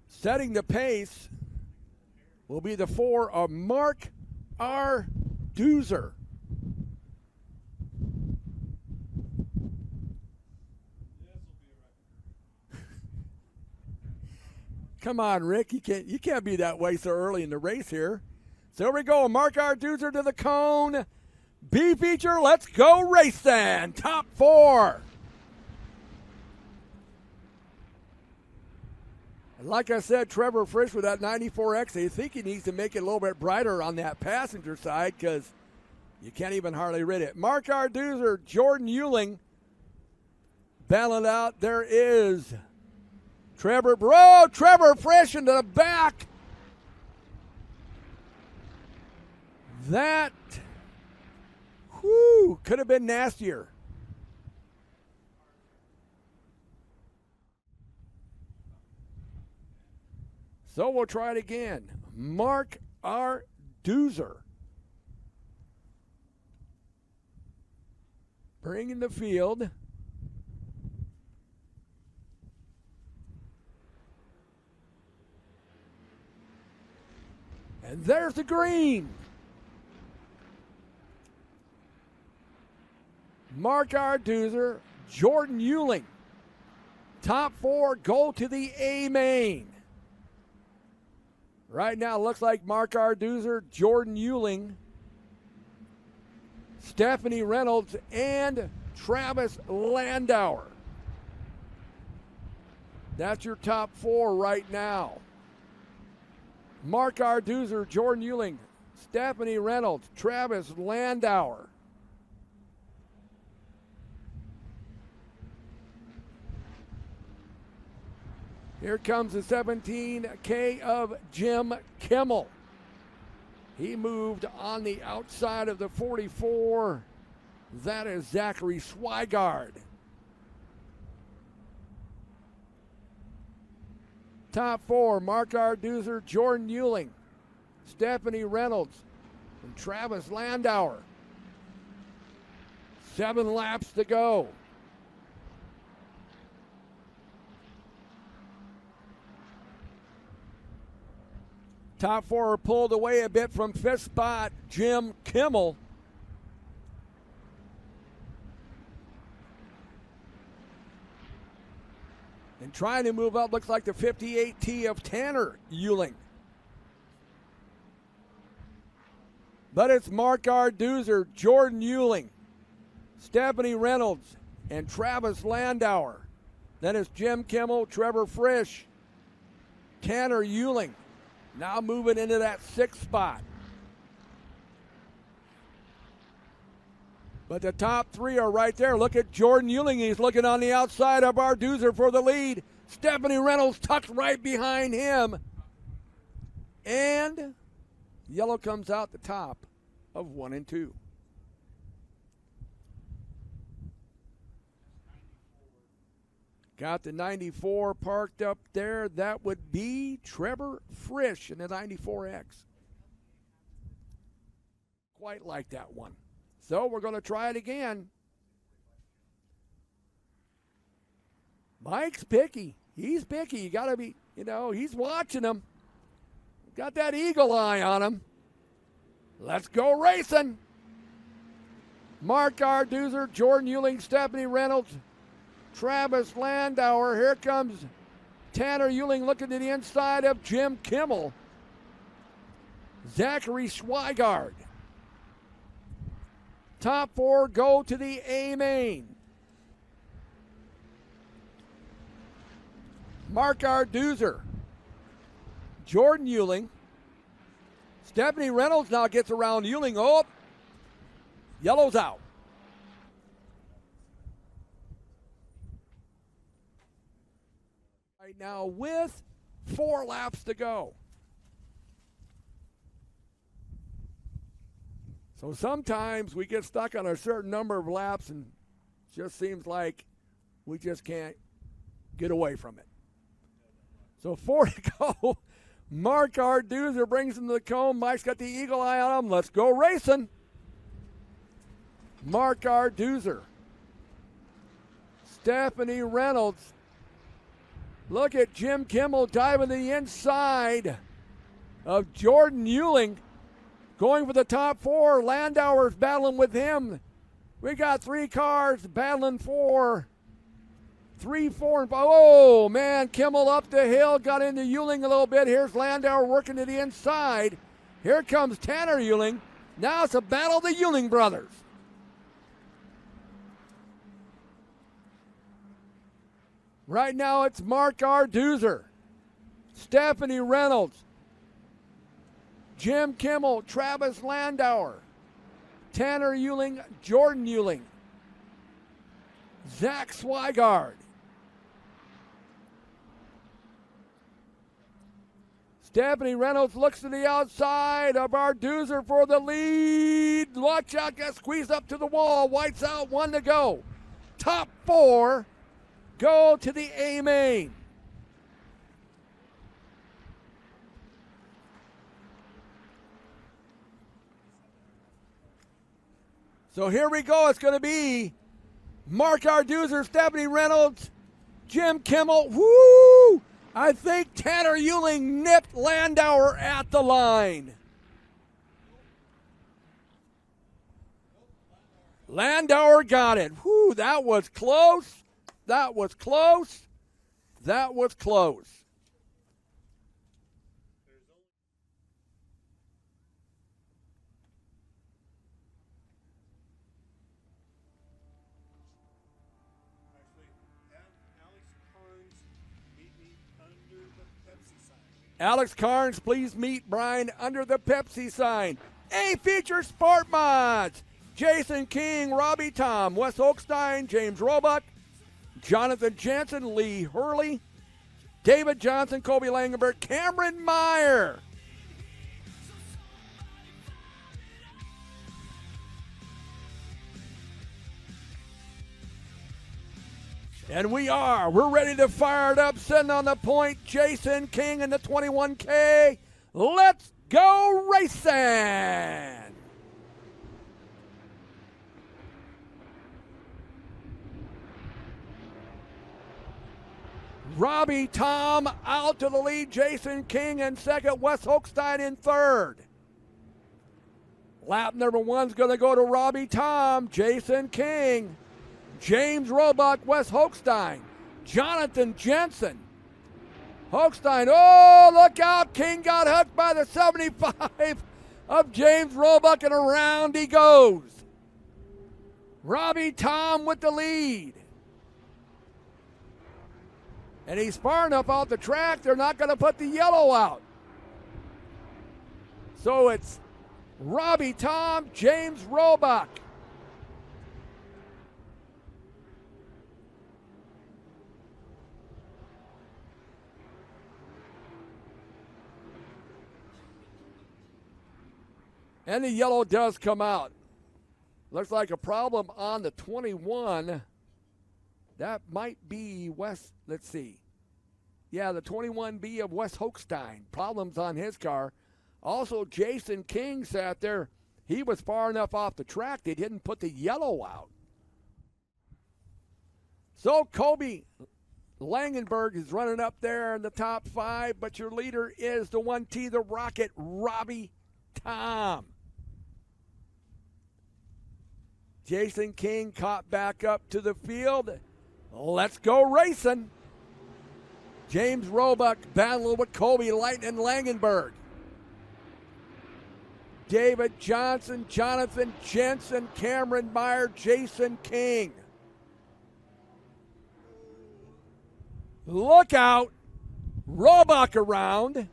Setting the pace will be the 4 of Mark R. Doozer. Come on, Rick. You can't be that way so early in the race here. So here we go. Mark R. Doozer to the cone. B feature. Let's go race then. Top 4. Like I said, Trevor Frisch with that 94X, I think he needs to make it a little bit brighter on that passenger side because you can't even hardly read it. Mark R. Doozer, Jordan Euling, battling out. There is Trevor Frisch into the back. That, could have been nastier. So we'll try it again. Mark R. Doozer. Bringing the field. And there's the green. Mark R. Doozer, Jordan Euling. Top 4 go to the A main. Right now, it looks like Mark R. Doozer, Jordan Euling, Stephanie Reynolds, and Travis Landauer. That's your top 4 right now. Mark R. Doozer, Jordan Euling, Stephanie Reynolds, Travis Landauer. Here comes the 17K of Jim Kimmel. He moved on the outside of the 44. That is Zachary Swigard. Top 4, Mark R. Doozer, Jordan Euling, Stephanie Reynolds, and Travis Landauer. 7 laps to go. Top 4 are pulled away a bit from 5th spot, Jim Kimmel. And trying to move up looks like the 58T of Tanner Euling. But it's Mark R. Doozer, Jordan Euling, Stephanie Reynolds, and Travis Landauer. Then it's Jim Kimmel, Trevor Frisch, Tanner Euling. Now moving into that 6th spot. But the top 3 are right there. Look at Jordan Euling. He's looking on the outside of our Doozer for the lead. Stephanie Reynolds tucked right behind him. And yellow comes out the top of 1 and 2. Got the 94 parked up there. That would be Trevor Frisch in the 94X. Quite like that one. So we're going to try it again. Mike's picky. He's picky. You got to be, he's watching him. Got that eagle eye on him. Let's go racing. Mark R. Doozer, Jordan Euling, Stephanie Reynolds, Travis Landauer. Here comes Tanner Euling looking to the inside of Jim Kimmel. Zachary Swigard. Top 4 go to the A main. Mark R. Doozer, Jordan Euling. Stephanie Reynolds now gets around Euling. Oh, yellow's out. Right now with 4 laps to go. So sometimes we get stuck on a certain number of laps and it just seems like we just can't get away from it. So 4 to go. Mark R. Doozer brings him to the cone. Mike's got the eagle eye on him. Let's go racing. Mark R. Doozer. Stephanie Reynolds. Look at Jim Kimmel diving to the inside of Jordan Euling, going for the top 4. Landauer's battling with him. We got 3 cars battling for 3, 4, and 5. Oh, man, Kimmel up the hill, got into Euling a little bit. Here's Landauer working to the inside. Here comes Tanner Euling. Now it's a battle of the Euling brothers. Right now it's Mark Arduzer, Stephanie Reynolds, Jim Kimmel, Travis Landauer, Tanner Euling, Jordan Euling, Zach Swigard, Stephanie Reynolds looks to the outside of Arduzer for the lead. Watch out, got squeezed up to the wall. White's out, 1 to go. Top 4 go to the A main. So here we go. It's going to be Mark Arduzer, Stephanie Reynolds, Jim Kimmel. Woo! I think Tanner Euling nipped Landauer at the line. Landauer got it. Whew, that was close. That was close. That was close. Alex Carnes, please meet Brian under the Pepsi sign. A feature Sportmods. Jason King, Robbie Tom, Wes Oakstein, James Roebuck, Jonathan Jansen, Lee Hurley, David Johnson, Kobe Langenberg, Cameron Meyer. And we're ready to fire it up, sitting on the point, Jason King in the 21K. Let's go racing! Robbie Tom out to the lead, Jason King in second, Wes Hochstein in third. Lap number 1's going to go to Robbie Tom, Jason King, James Roebuck, Wes Hochstein, Jonathan Jensen. Hochstein, oh, look out. King got hooked by the 75 of James Roebuck, and around he goes. Robbie Tom with the lead. And he's far enough out the track, they're not going to put the yellow out. So it's Robbie Tom, James Roebuck. And the yellow does come out. Looks like a problem on the 21. That might be Wes, let's see. Yeah, the 21B of Wes Hochstein. Problems on his car. Also, Jason King sat there. He was far enough off the track, they didn't put the yellow out. So Kobe Langenberg is running up there in the top 5, but your leader is the 1T, the Rocket, Robbie Tom. Jason King caught back up to the field. Let's go racing. James Roebuck battling with Kobe Lightning Langenberg. David Johnson, Jonathan Jensen, Cameron Meyer, Jason King. Look out. Roebuck around.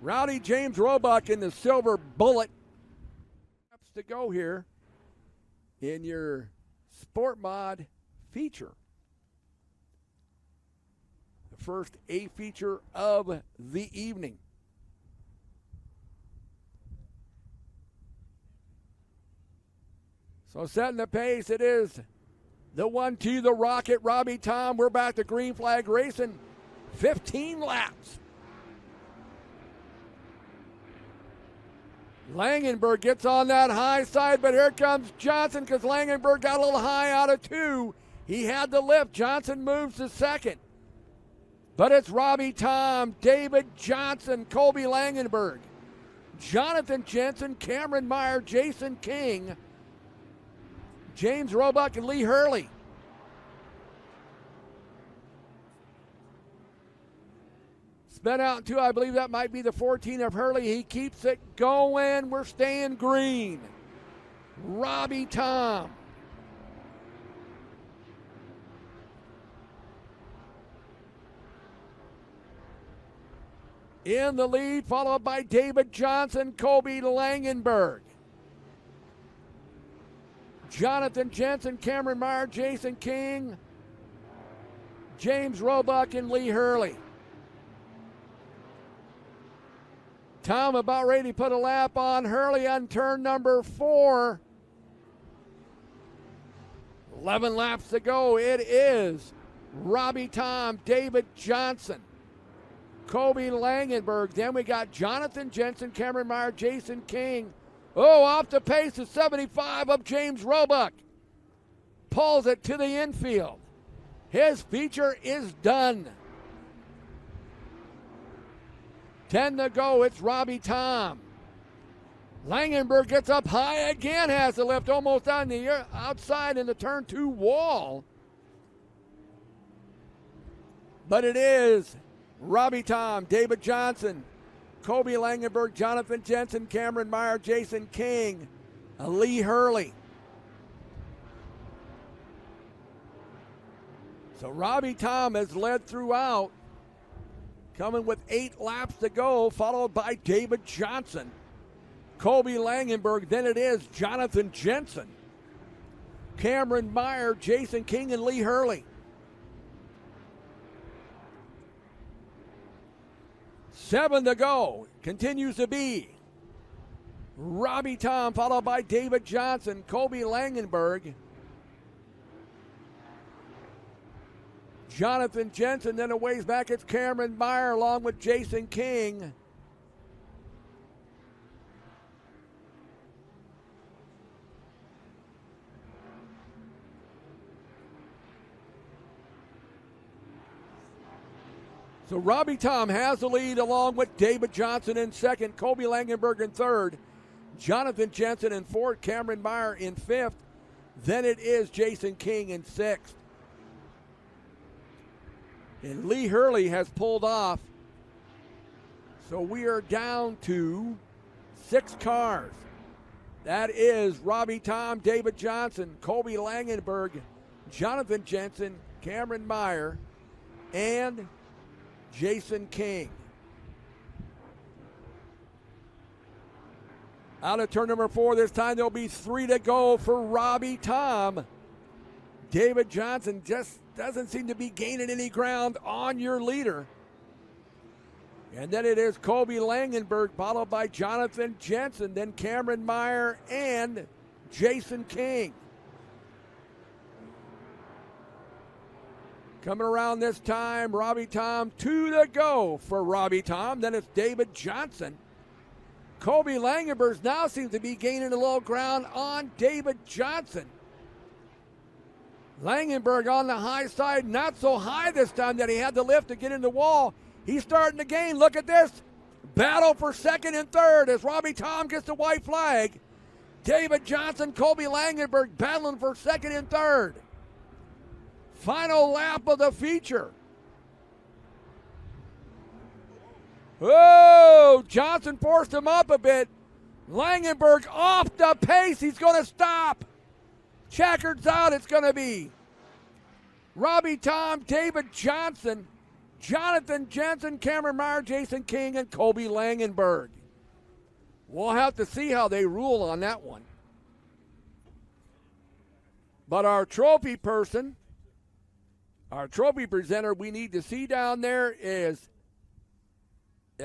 Rowdy James Roebuck in the silver bullet. To go here in your Sportmod feature. The first A feature of the evening. So setting the pace, it is the 1-2, the Rocket, Robbie Tom. We're back to green flag racing. 15 laps. Langenberg gets on that high side, but here comes Johnson because Langenberg got a little high out of 2. He had the lift. Johnson moves to second. But it's Robbie Tom, David Johnson, Colby Langenberg, Jonathan Jensen, Cameron Meyer, Jason King, James Roebuck, and Lee Hurley. Spin out two, I believe that might be the 14 of Hurley. He keeps it going. We're staying green. Robbie Tom. In the lead, followed by David Johnson, Colby Langenberg, Jonathan Jensen, Cameron Meyer, Jason King, James Roebuck, and Lee Hurley. Tom about ready to put a lap on Hurley on turn number 4. 11 laps to go. It is Robbie Tom, David Johnson, Colby Langenberg. Then we got Jonathan Jensen, Cameron Meyer, Jason King. Oh, off the pace of 75 of James Roebuck. Pulls it to the infield. His feature is done. 10 to go. It's Robbie Tom. Langenberg gets up high again, has the lift almost on the outside in the turn 2 wall. But it is Robbie Tom, David Johnson, Colby Langenberg, Jonathan Jensen, Cameron Meyer, Jason King, Lee Hurley. So Robbie Tom has led throughout, coming with 8 laps to go, followed by David Johnson, Colby Langenberg. Then it is Jonathan Jensen, Cameron Meyer, Jason King, and Lee Hurley. 7 to go. Continues to be Robbie Tom, followed by David Johnson, Colby Langenberg, Jonathan Jensen. Then a ways back, it's Cameron Meyer along with Jason King. So Robbie Tom has the lead along with David Johnson in second, Colby Langenberg in third, Jonathan Jensen in fourth, Cameron Meyer in fifth. Then it is Jason King in sixth. And Lee Hurley has pulled off. So we are down to 6 cars. That is Robbie Tom, David Johnson, Colby Langenberg, Jonathan Jensen, Cameron Meyer, and Jason King. Out of turn number 4 this time, there'll be 3 to go for Robbie Tom. David Johnson just doesn't seem to be gaining any ground on your leader. And then it is Colby Langenberg, followed by Jonathan Jensen, then Cameron Meyer and Jason King. Coming around this time, Robbie Tom, 2 to go for Robbie Tom. Then it's David Johnson. Colby Langenberg now seems to be gaining a little ground on David Johnson. Langenberg on the high side, not so high this time that he had the lift to get in the wall. He's starting to gain. Look at this. Battle for second and third as Robbie Tom gets the white flag. David Johnson, Colby Langenberg battling for second and third. Final lap of the feature. Oh, Johnson forced him up a bit. Langenberg off the pace. He's going to stop. Checkered's out. It's going to be Robbie Tom, David Johnson, Jonathan Jensen, Cameron Meyer, Jason King, and Colby Langenberg. We'll have to see how they rule on that one. But our trophy person, our trophy presenter we need to see down there is,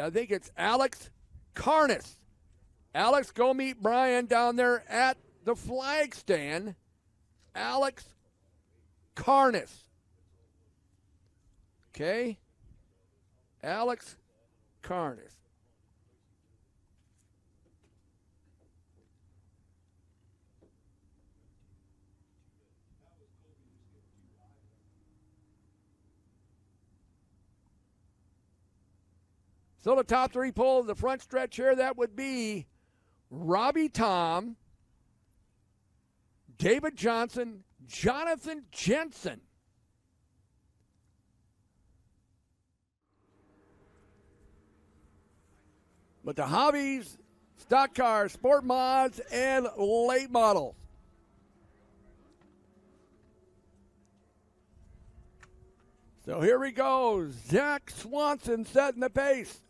I think it's Alex Carnes. Alex, go meet Brian down there at the flag stand. Alex Carnes. Okay? Alex Carnes. So the top three pull the front stretch here, that would be Robbie Tom, David Johnson, Jonathan Jensen. But the hobbies, stock cars, sport mods, and late models. So here we go. Zach Swanson setting the pace.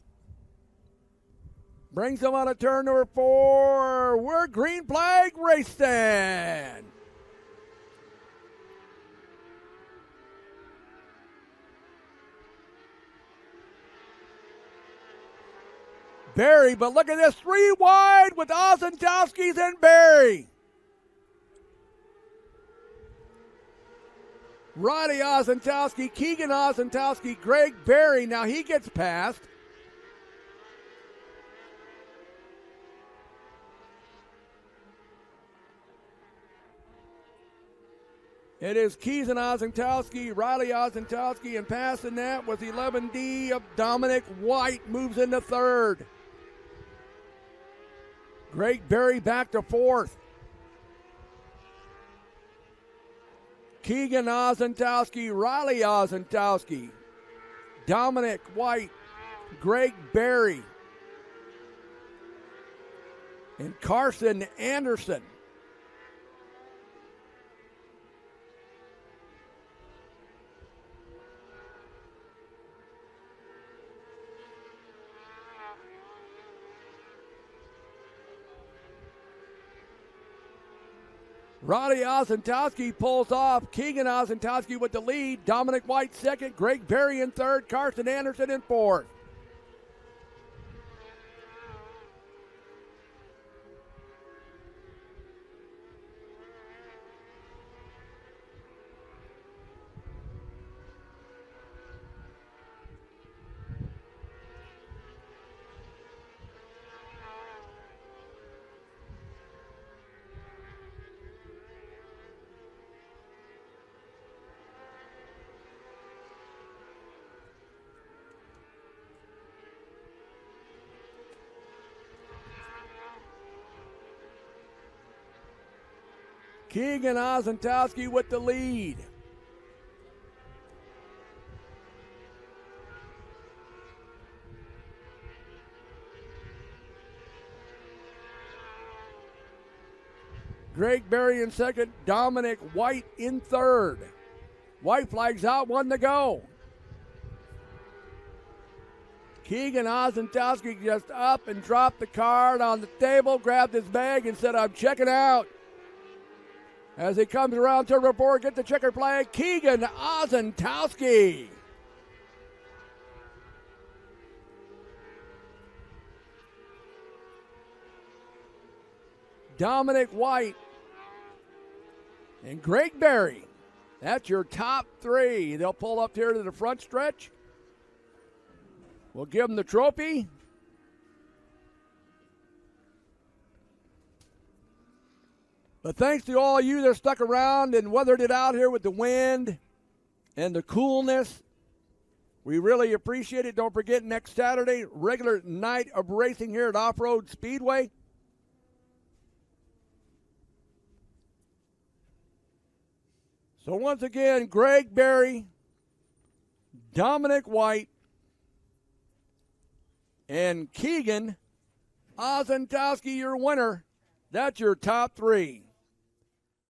Brings them on a turn number 4. We're green flag racing. Barry, but look at this, 3 wide with Ozentowski's and Barry. Roddy Ozentowski, Keegan Ozentowski, Greg Barry. Now he gets past. It is Keegan Ozentowski, Riley Ozentowski, and passing that was 11D of Dominic White, moves into 3rd. Greg Barry back to 4th. Keegan Ozentowski, Riley Ozentowski, Dominic White, Greg Barry, and Carson Anderson. Roddy Ozentowski pulls off. Keegan Ozentowski with the lead. Dominic White second. Greg Barry in 3rd. Carson Anderson in 4th. Keegan Ozentowski with the lead. Greg Barry in 2nd. Dominic White in 3rd. White flags out, 1 to go. Keegan Ozentowski just up and dropped the card on the table, grabbed his bag and said, "I'm checking out." As he comes around turn number 4, get the checker flag, Keegan Ozentowski. Dominic White and Greg Barry. That's your top 3. They'll pull up here to the front stretch. We'll give them the trophy. But thanks to all you that stuck around and weathered it out here with the wind and the coolness. We really appreciate it. Don't forget, next Saturday, regular night of racing here at Off-Road Speedway. So once again, Greg Barry, Dominic White, and Keegan Ozentowski, your winner. That's your top 3.